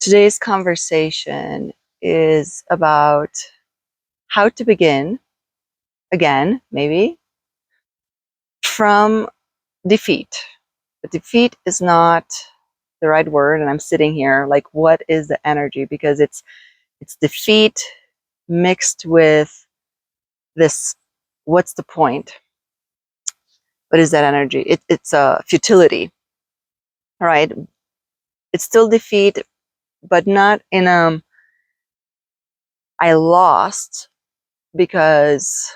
Today's conversation is about how to begin again, maybe, from defeat. But defeat is not the right word, and I'm sitting here like, what is the energy? Because it's defeat mixed with this. What's the point? What is that energy? It's a futility, right? It's still defeat, but not in I lost because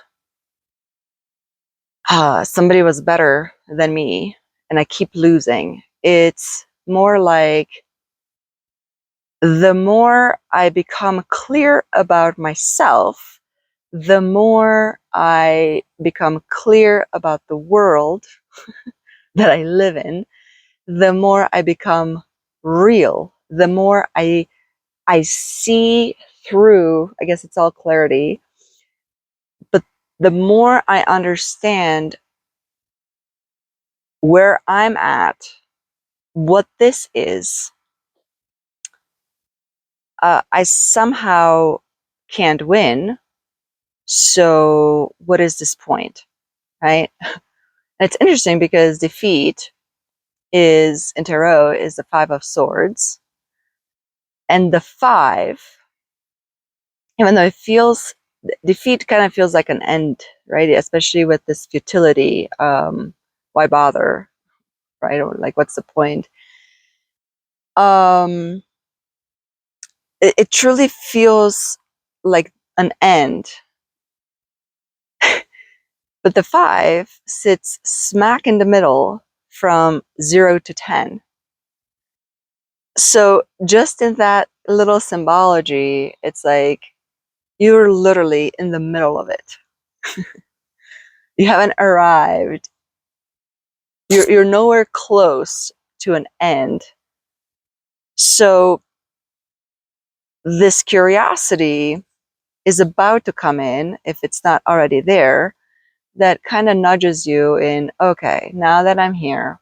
somebody was better than me and I keep losing. It's more like the more I become clear about myself, the more I become clear about the world that I live in, the more I become real, the more I see through, I guess it's all clarity, but the more I understand where I'm at, what this is, I somehow can't win. So what is this point, right? And it's interesting because defeat is in tarot is the 5 of swords, and the 5, even though it feels defeat kind of feels like an end, right? Especially with this futility. Why bother, right? Or like, what's the point? It truly feels like an end. But the 5 sits smack in the middle from 0 to 10. So just in that little symbology, it's like you're literally in the middle of it. You haven't arrived. You're nowhere close to an end. So this curiosity is about to come in, if it's not already there, that kind of nudges you in, okay, now that I'm here,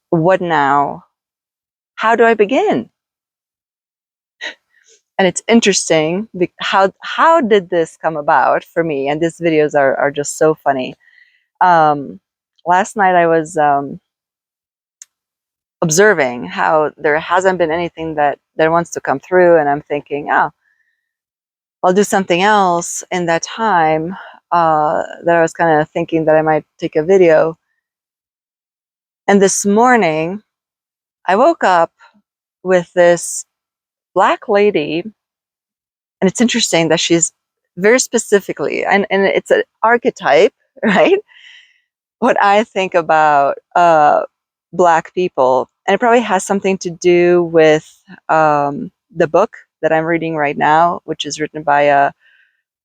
what now? How do I begin? And it's interesting, how did this come about for me? And these videos are just so funny. Last night I was observing how there hasn't been anything that wants to come through, and I'm thinking, oh, I'll do something else in that time, that I was kind of thinking that I might take a video. And this morning I woke up with this black lady, and it's interesting that she's very specifically, and it's an archetype, right? What I think about Black people, and it probably has something to do with the book that I'm reading right now, which is written by a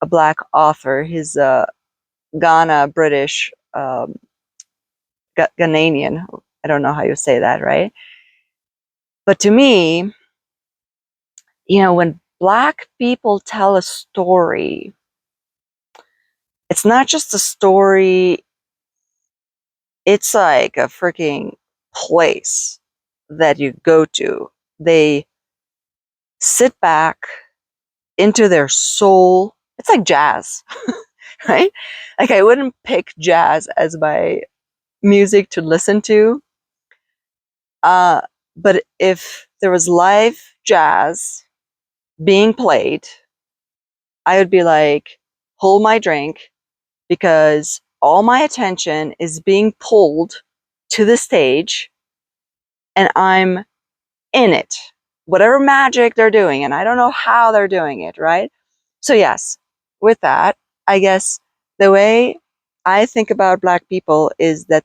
Black author. He's a Ghana British, Ghanaian. I don't know how you say that, right? But to me, when Black people tell a story, it's not just a story, it's like a freaking place that you go to. They sit back into their soul. It's like jazz, right? Like, I wouldn't pick jazz as my music to listen to. But if there was live jazz being played, I would be like, hold my drink, because all my attention is being pulled to the stage and I'm in it. Whatever magic they're doing, and I don't know how they're doing it, right? So yes, with that, I guess the way I think about Black people is that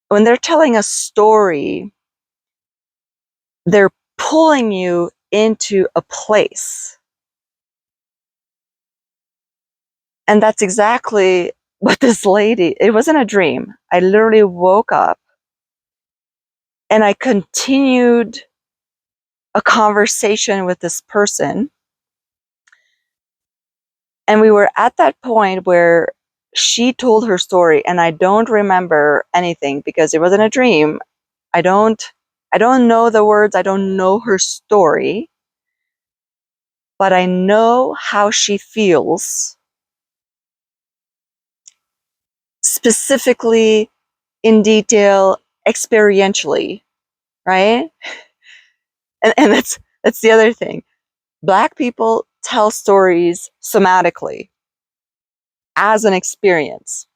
when they're telling a story, they're pulling you into a place. And that's exactly what this lady, it wasn't a dream. I literally woke up and I continued a conversation with this person. And we were at that point where she told her story, and I don't remember anything because it wasn't a dream. I I don't know the words, I don't know her story, but I know how she feels, specifically, in detail, experientially, right? And that's the other thing. Black people tell stories somatically, as an experience,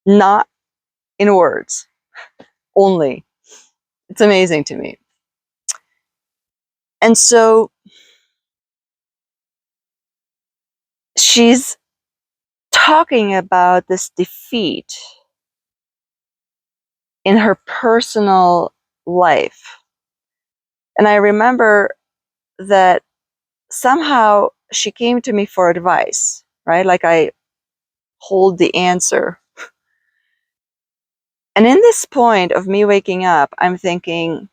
not in words only. It's amazing to me. And so she's talking about this defeat in her personal life. And I remember that somehow she came to me for advice, right? Like I hold the answer. And in this point of me waking up, I'm thinking,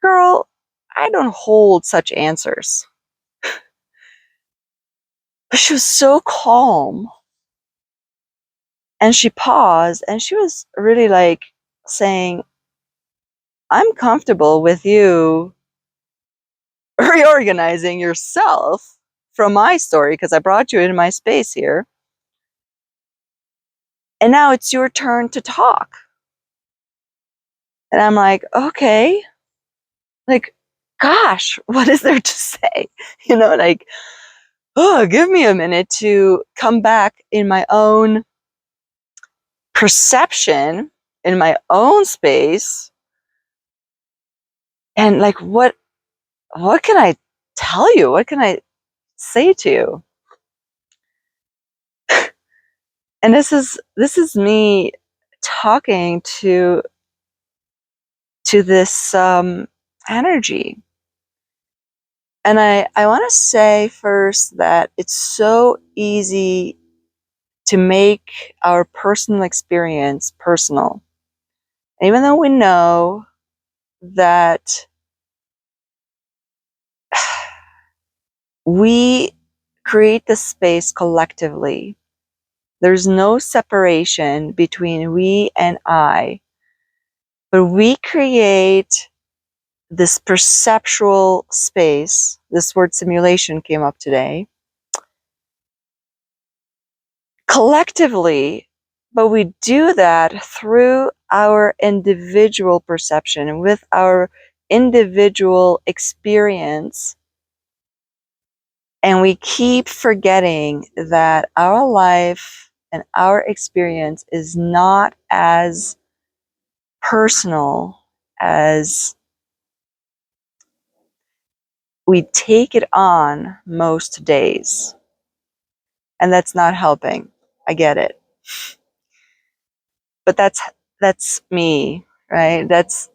girl, I don't hold such answers. But she was so calm. And she paused and she was really like saying, I'm comfortable with you reorganizing yourself from my story because I brought you into my space here. And now it's your turn to talk. And I'm like, okay, like, gosh, what is there to say? You know, like, oh, give me a minute to come back in my own perception, in my own space. And like, what can I tell you? What can I say to you? And this is me talking to this energy. And I want to say first that it's so easy to make our personal experience personal. Even though we know that we create the space collectively, there's no separation between we and I, but we create this perceptual space. This word simulation came up today. Collectively, but we do that through our individual perception and with our individual experience. And we keep forgetting that our life and our experience is not as personal as we take it on most days. And that's not helping. I get it. But that's me, right? That's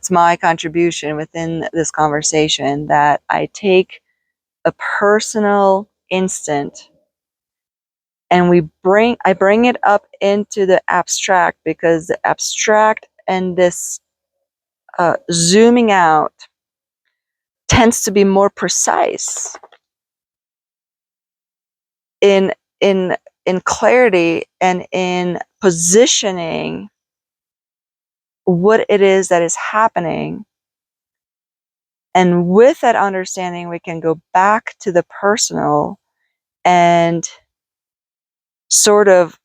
my contribution within this conversation, that I take a personal instant and I bring it up into the abstract, because the abstract and this zooming out tends to be more precise in in clarity and in positioning what it is that is happening. And with that understanding, we can go back to the personal and sort of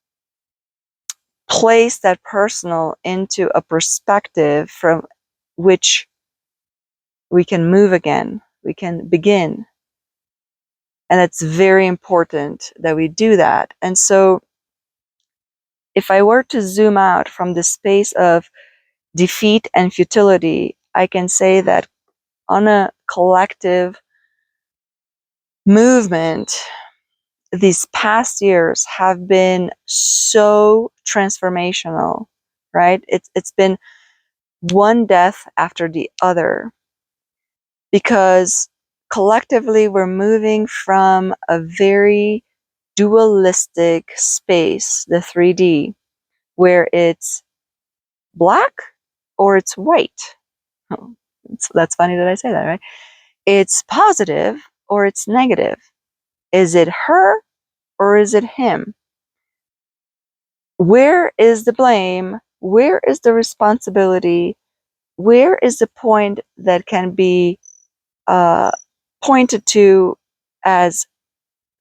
place that personal into a perspective from which we can move again, we can begin. And it's very important that we do that. And so if I were to zoom out from the space of defeat and futility, I can say that on a collective movement, these past years have been so transformational, right? It's been one death after the other, because collectively we're moving from a very dualistic space, the 3D, where it's black or it's white. Oh, that's funny that I say that, right? It's positive or it's negative. Is it her or is it him? Where is the blame? Where is the responsibility? where is the point that can be pointed to as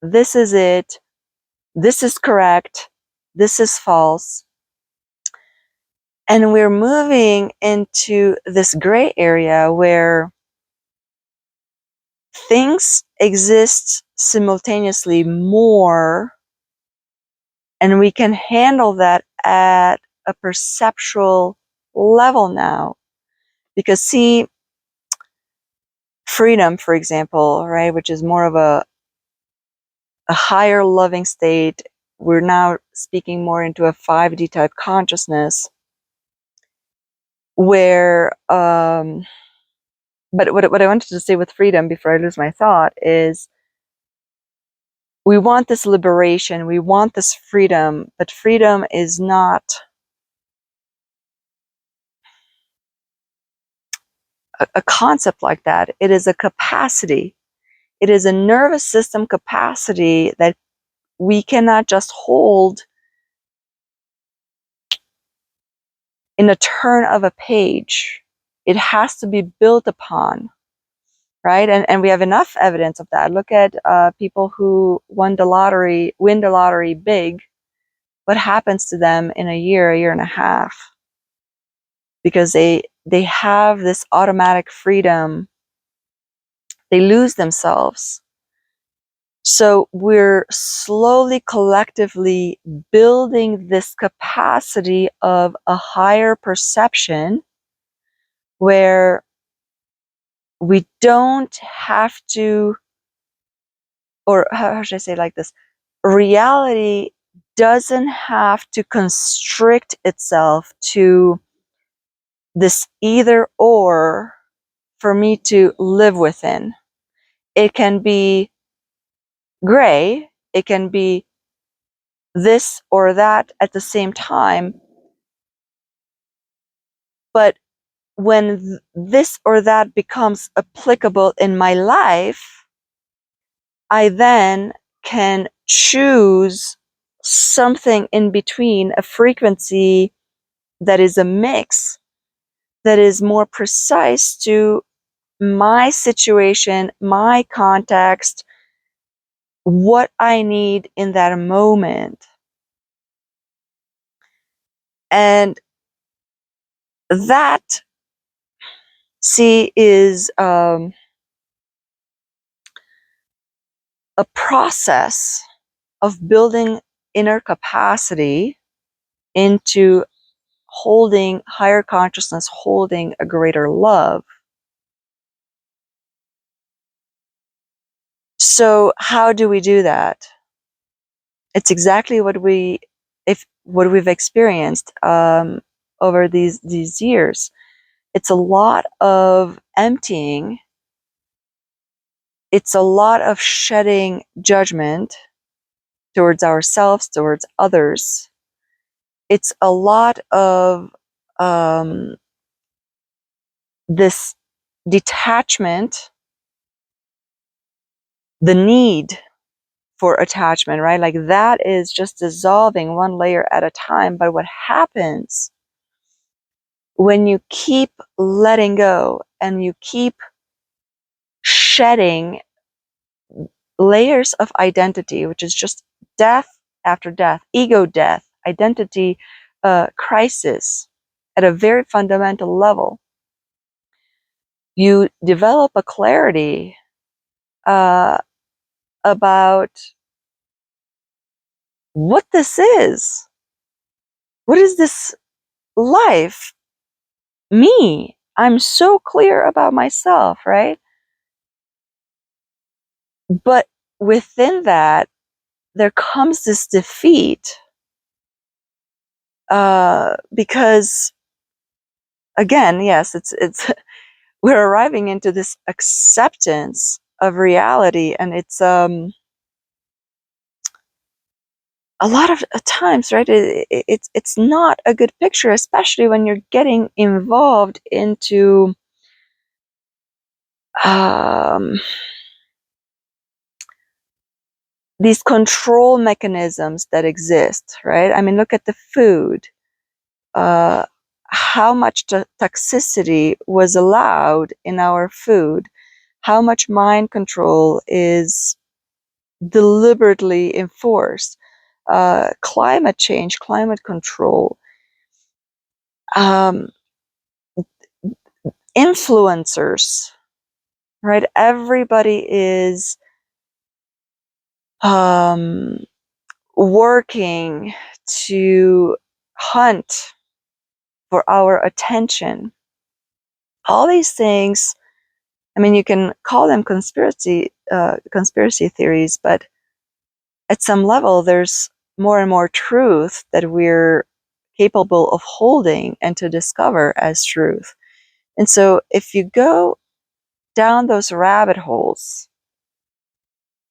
this is it, this is correct, this is false? And we're moving into this gray area where things exist simultaneously more, and we can handle that at a perceptual level now. Because see, freedom, for example, right, which is more of a higher loving state, we're now speaking more into a 5D type consciousness where but what I wanted to say with freedom before I lose my thought is we want this liberation, we want this freedom, but freedom is not a concept like that. It is a capacity. It is a nervous system capacity that we cannot just hold in a turn of a page. It has to be built upon, right? And we have enough evidence of that. Look at people who win the lottery big. What happens to them in a year and a half? Because they have this automatic freedom. They lose themselves. So we're slowly, collectively building this capacity of a higher perception where we don't have to, or how should I say it like this? Reality doesn't have to constrict itself to this either or for me to live within. It can be gray, it can be this or that at the same time, but when this or that becomes applicable in my life, I then can choose something in between, a frequency that is a mix, that is more precise to my situation, my context, what I need in that moment. And that, see, is a process of building inner capacity into holding higher consciousness, holding a greater love. So how do we do that? It's exactly what we've experienced over these years. It's a lot of emptying. It's a lot of shedding judgment towards ourselves, towards others. It's a lot of this detachment, the need for attachment, right? Like that is just dissolving one layer at a time. But what happens when you keep letting go and you keep shedding layers of identity, which is just death after death, ego death, identity crisis at a very fundamental level, you develop a clarity about what this is. What is this life? Me. I'm so clear about myself, right? But within that, there comes this defeat because, again, yes, it's we're arriving into this acceptance of reality, and it's a lot of times, right? It's not a good picture, especially when you're getting involved into these control mechanisms that exist, right? I mean, look at the food. how much toxicity was allowed in our food, how much mind control is deliberately enforced, climate change, climate control, um, influencers, right? Everybody is working to hunt for our attention. All these things, I mean, you can call them conspiracy theories, but at some level, there's more and more truth that we're capable of holding and to discover as truth. And so if you go down those rabbit holes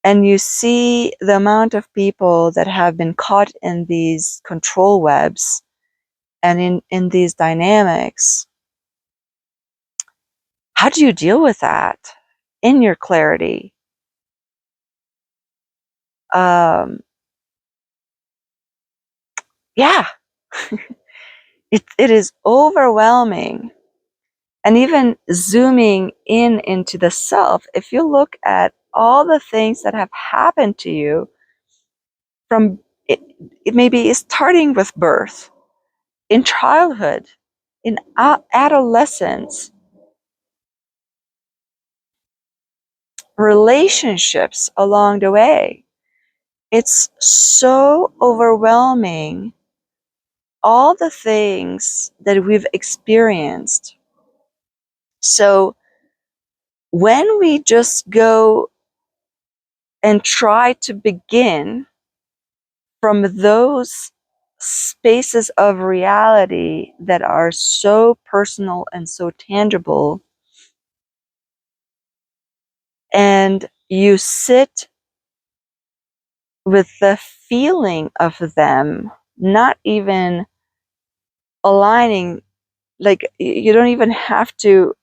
and you see the amount of people that have been caught in these control webs and in these dynamics, how do you deal with that in your clarity? Um, yeah, it is overwhelming. And even zooming in into the self, if you look at all the things that have happened to you from it maybe is starting with birth, in childhood, in adolescence, relationships along the way. It's so overwhelming, all the things that we've experienced. So when we just go and try to begin from those spaces of reality that are so personal and so tangible, and you sit with the feeling of them, not even aligning, like you don't even have to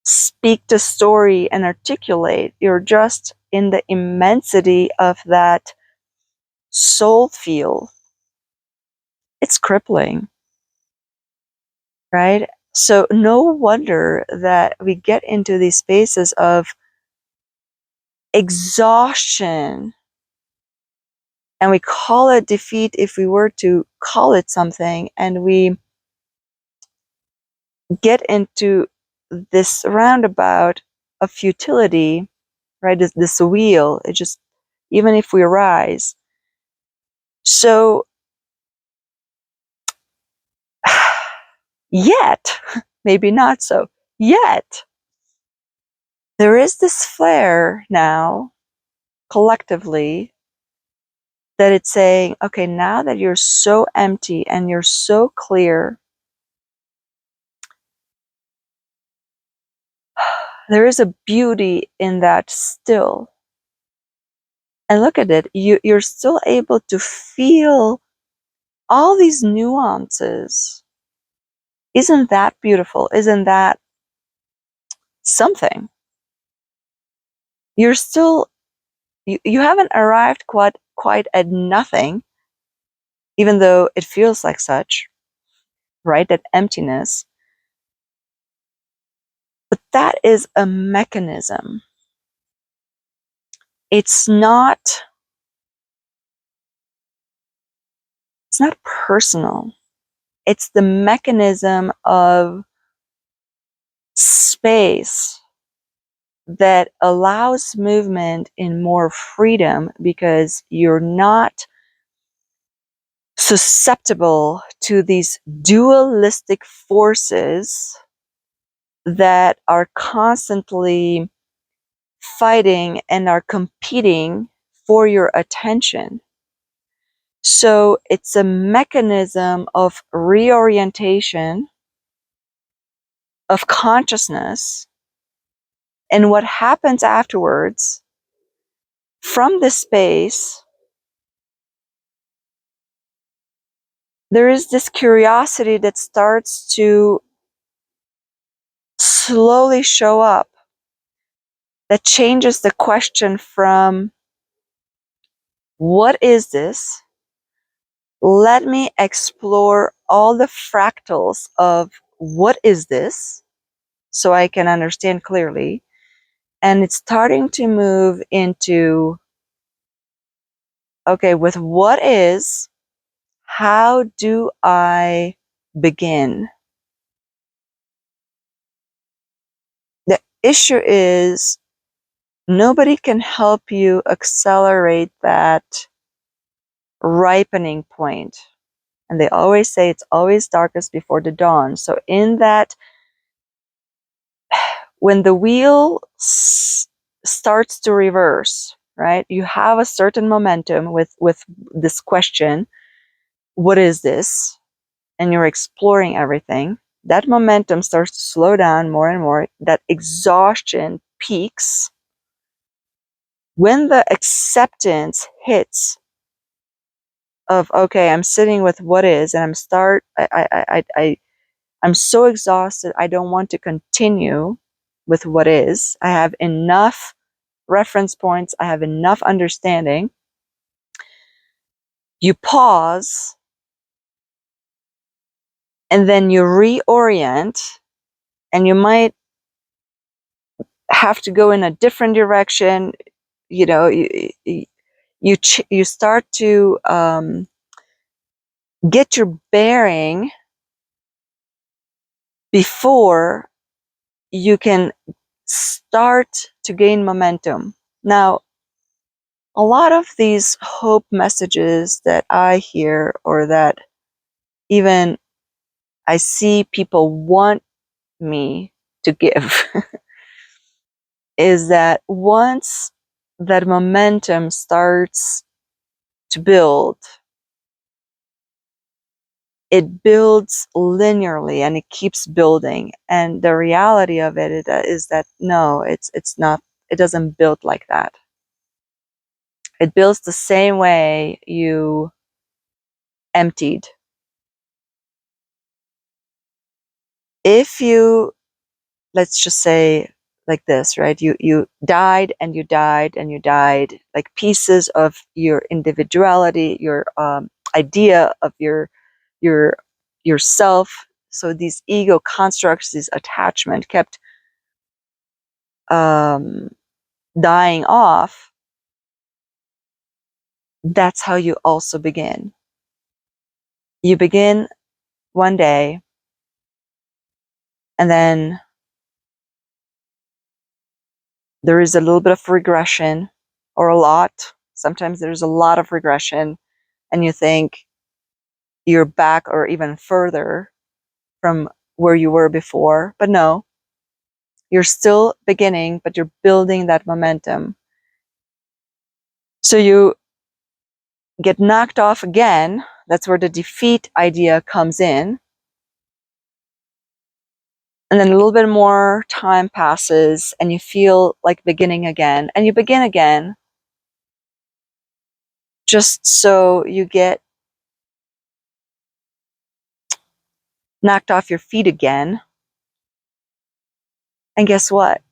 speak the story and articulate, you're just in the immensity of that soul feel. It's crippling, right? So no wonder that we get into these spaces of exhaustion, and we call it defeat if we were to call it something, and we get into this roundabout of futility, right? This wheel, it just, even if we rise. So yet, maybe not so, yet there is this flare now collectively that it's saying, okay, now that you're so empty and you're so clear, there is a beauty in that still. And look at it, you're still able to feel all these nuances. Isn't that beautiful? Isn't that something? You're still, you haven't arrived quite at nothing, even though it feels like such, right? That emptiness. But that is a mechanism. It's not personal. It's the mechanism of space that allows movement in more freedom, because you're not susceptible to these dualistic forces that are constantly fighting and are competing for your attention. So it's a mechanism of reorientation of consciousness, and what happens afterwards from this space. There is this curiosity that starts to slowly show up, that changes the question from what is this let me explore all the fractals of what is this so I can understand clearly. And it's starting to move into, okay, with what is, how do I begin? The issue is nobody can help you accelerate that ripening point. And they always say it's always darkest before the dawn. So in that, when the wheel starts to reverse, right? You have a certain momentum with this question, what is this? And you're exploring everything. That momentum starts to slow down more and more. That exhaustion peaks. When the acceptance hits of, okay, I'm sitting with what is, and I'm so exhausted, I don't want to continue with what is. I have enough reference points, I have enough understanding. You pause, and then you reorient, and you might have to go in a different direction. You know, you start to get your bearing before you can start to gain momentum. Now, a lot of these hope messages that I hear, or that even I see people want me to give, is that once that momentum starts to build, it builds linearly and it keeps building. And the reality of it is that no, it's not, it doesn't build like that. It builds the same way you emptied. If you, let's just say like this, right? You died and you died and you died, like pieces of your individuality, your idea of your yourself. So these ego constructs, this attachment kept dying off. That's how you also begin. You begin one day, and then there is a little bit of regression, or a lot. Sometimes there's a lot of regression, and you think you're back or even further from where you were before. But no, you're still beginning, but you're building that momentum. So you get knocked off again. That's where the defeat idea comes in. And then a little bit more time passes, and you feel like beginning again, and you begin again, just so you get knocked off your feet again. And guess what?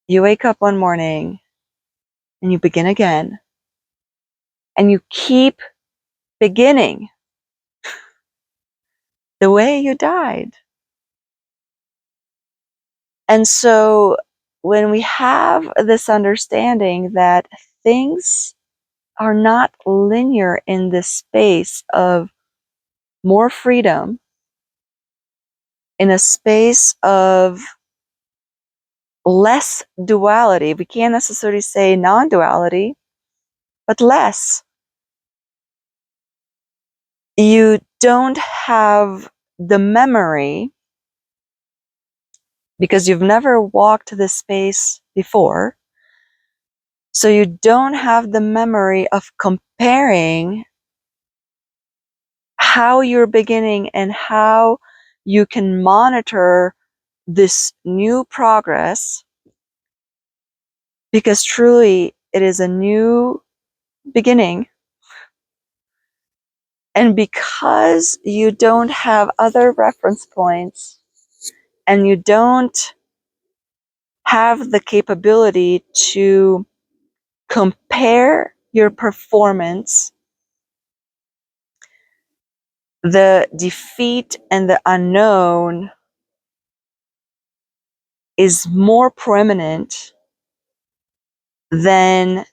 You wake up one morning and you begin again, and you keep beginning the way you died. And so when we have this understanding that things are not linear in this space of more freedom, in a space of less duality, we can't necessarily say non-duality, but less. You don't have the memory, because you've never walked this space before. So you don't have the memory of comparing how you're beginning and how you can monitor this new progress, because truly it is a new beginning. And because you don't have other reference points, and you don't have the capability to compare your performance the defeat and the unknown is more prominent than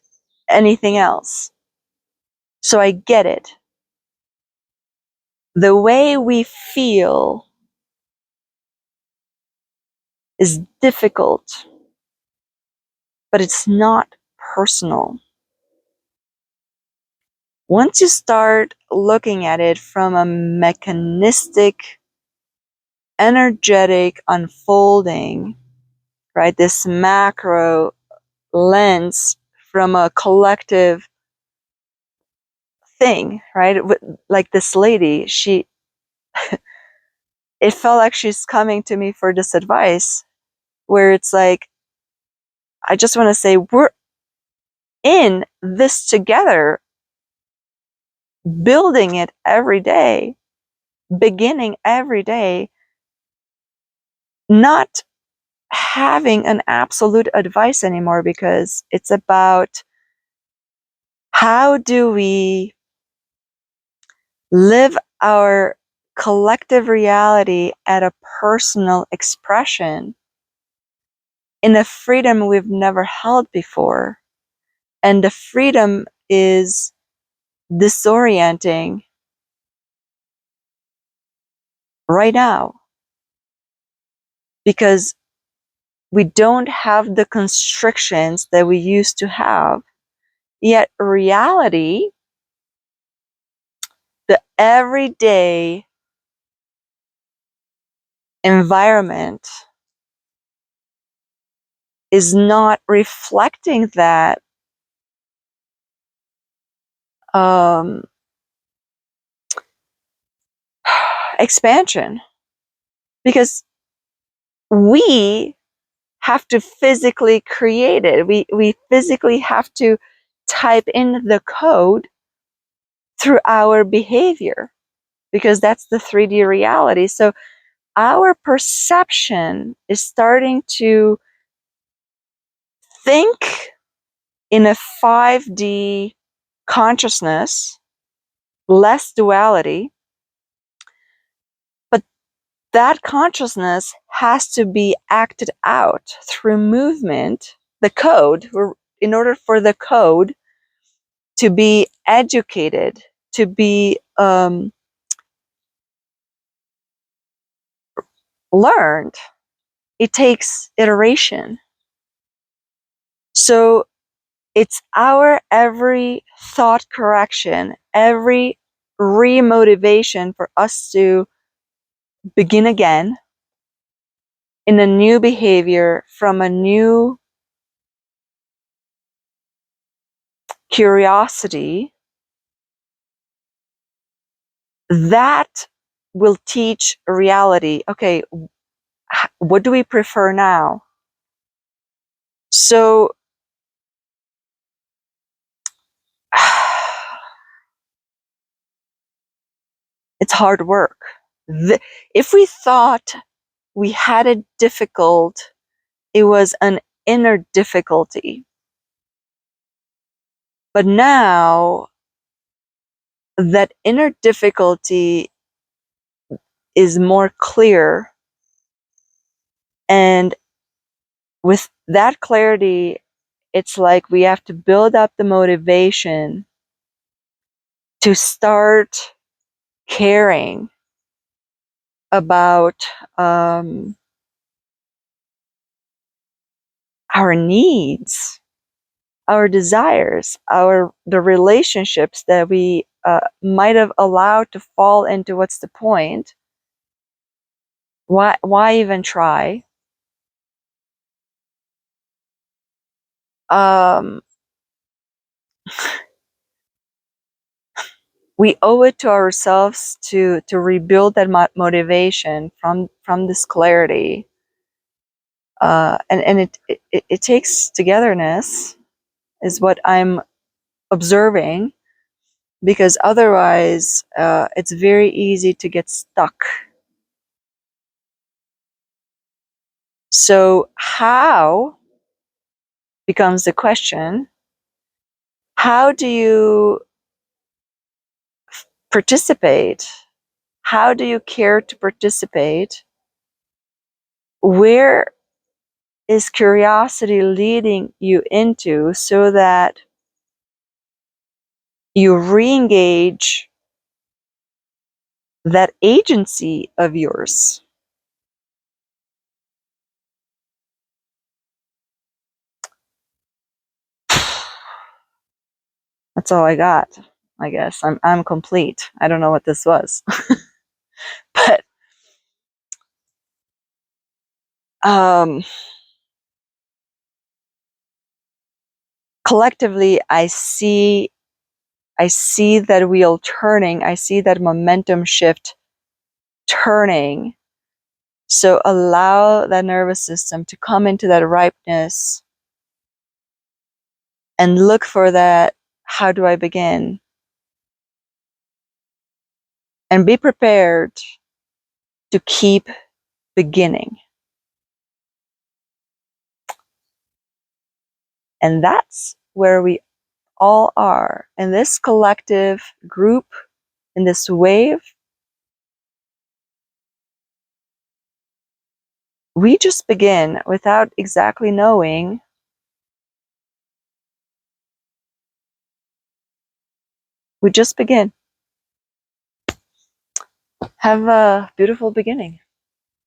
anything else. So I get it. The way we feel is difficult, but it's not personal. Once you start looking at it from a mechanistic, energetic unfolding, right, this macro lens from a collective thing, right? Like this lady, it felt like she's coming to me for this advice where it's like, I just want to say, we're in this together, building it every day, beginning every day, not having an absolute advice anymore, because it's about how do we live our collective reality at a personal expression in a freedom we've never held before. And the freedom is disorienting right now because we don't have the constrictions that we used to have. Yet reality, the everyday environment, is not reflecting that expansion, because we have to physically create it. We physically have to type in the code through our behavior, because that's the 3D reality. So our perception is starting to think in a 5D consciousness, less duality, but that consciousness has to be acted out through movement. The code, in order for the code to be educated, to be learned, it takes iteration. So it's our every thought correction, every remotivation for us to begin again in a new behavior from a new curiosity that will teach reality. Okay, what do we prefer now? So it's hard work. If we thought we had it difficult, it was an inner difficulty. But now that inner difficulty is more clear, and with that clarity, it's like we have to build up the motivation to start caring about our needs, our desires, the relationships that we might have allowed to fall into. What's the point? Why even try? We owe it to ourselves to rebuild that motivation from this clarity, and it takes togetherness, is what I'm observing, because otherwise it's very easy to get stuck. So how becomes the question. How do you participate How do you care to participate? Where is curiosity leading you into so that you re-engage that agency of yours? That's all I got, I guess. I'm complete. I don't know what this was. But collectively I see that wheel turning. I see that momentum shift turning. So allow that nervous system to come into that ripeness and look for that. How do I begin? And be prepared to keep beginning. And that's where we all are in this collective group, in this wave. We just begin without exactly knowing. We just begin. Have a beautiful beginning.